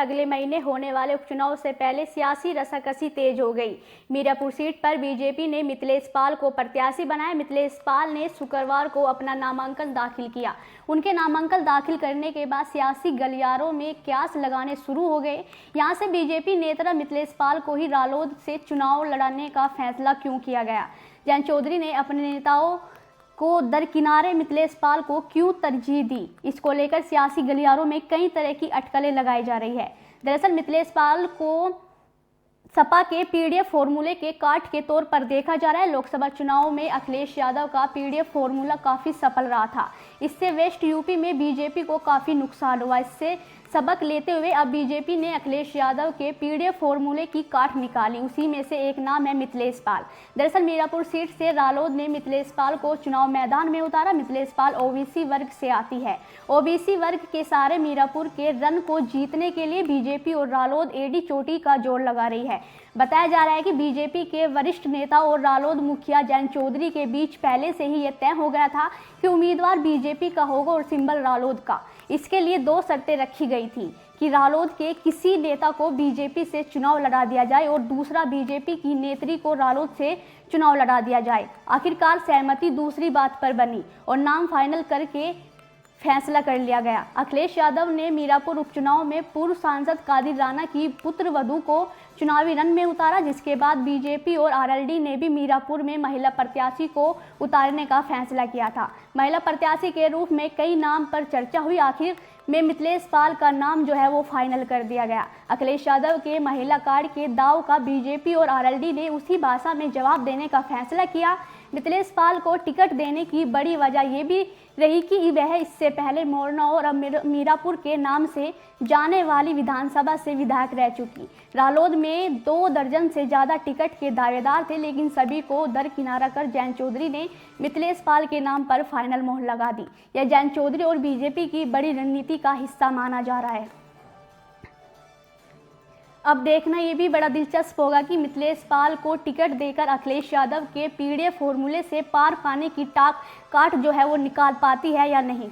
अगले महीने होने वाले उपचुनाव से पहले सियासी रसाकसी तेज हो गई। मीरापुर सीट पर बीजेपी ने मिथिलेश पाल को प्रत्याशी बनाया। मिथिलेश पाल ने शुक्रवार को अपना नामांकन दाखिल किया। उनके नामांकन दाखिल करने के बाद सियासी गलियारों में क्यास लगाने शुरू हो गए। यहां से बीजेपी नेता मिथिलेश पाल को ही रालोद से चुनाव लड़ाने का फैसला क्यों किया गया? जयंत चौधरी ने अपने नेताओं को दरकिनारे मिथिलेश पाल को क्यों तरजीह दी? इसको लेकर सियासी गलियारों में कई तरह की अटकलें लगाई जा रही है। दरअसल मिथिलेश पाल को सपा के पीडीएफ फॉर्मूले के काट के तौर पर देखा जा रहा है। लोकसभा चुनाव में अखिलेश यादव का पीडीएफ फॉर्मूला काफी सफल रहा था। इससे वेस्ट यूपी में बीजेपी को काफी नुकसान हुआ। इससे सबक लेते हुए अब बीजेपी ने अखिलेश यादव के पीडीएफ फॉर्मूले की काट निकाली। उसी में से एक नाम है मिथिलेश पाल। दरअसल मीरापुर सीट से रालोद ने मिथिलेश पाल को चुनाव मैदान में उतारा। मिथिलेश पाल ओबीसी वर्ग से आती है। ओबीसी वर्ग के सारे मीरापुर के रन को जीतने के लिए बीजेपी और रालोद एडी चोटी का जोड़ लगा रही है। बताया जा रहा है कि बीजेपी के वरिष्ठ नेता और रालोद मुखिया जयंत चौधरी के बीच पहले से ही यह तय हो गया था कि उम्मीदवार बीजेपी का होगा और सिंबल रालोद का। इसके लिए दो शर्तें रखी गई थी कि रालोद के किसी नेता को बीजेपी से चुनाव लड़ा दिया जाए और दूसरा बीजेपी की नेत्री को रालोद से चुनाव लड़ा दिया जाए। आखिरकार सहमति दूसरी बात पर बनी और नाम फाइनल करके फैसला कर लिया गया। अखिलेश यादव ने मीरापुर उपचुनाव में पूर्व सांसद कादिर राणा की पुत्रवधू को चुनावी रण में उतारा, जिसके बाद बीजेपी और आरएलडी ने भी मीरापुर में महिला प्रत्याशी को उतारने का फैसला किया था। महिला प्रत्याशी के रूप में कई नाम पर चर्चा हुई। आखिर में मिथिलेश पाल का नाम जो है वो फाइनल कर दिया गया। अखिलेश यादव के महिला कार्ड के दाव का बीजेपी और आरएलडी ने उसी भाषा में जवाब देने का फैसला किया। मिथिलेश पाल को टिकट देने की बड़ी वजह ये भी रही कि वह इससे पहले मोरना और अब मीरापुर के नाम से जाने वाली विधानसभा से विधायक रह चुकी। रालोद में 2 दर्जन से ज़्यादा टिकट के दावेदार थे, लेकिन सभी को दरकिनारा कर जयंत चौधरी ने मिथिलेश पाल के नाम पर फाइनल मोहर लगा दी। यह जयंत चौधरी और बीजेपी की बड़ी रणनीति का हिस्सा माना जा रहा है। अब देखना ये भी बड़ा दिलचस्प होगा कि मिथिलेश पाल को टिकट देकर अखिलेश यादव के पीडीएफ फॉर्मूले से पार पाने की काट जो है वो निकाल पाती है या नहीं।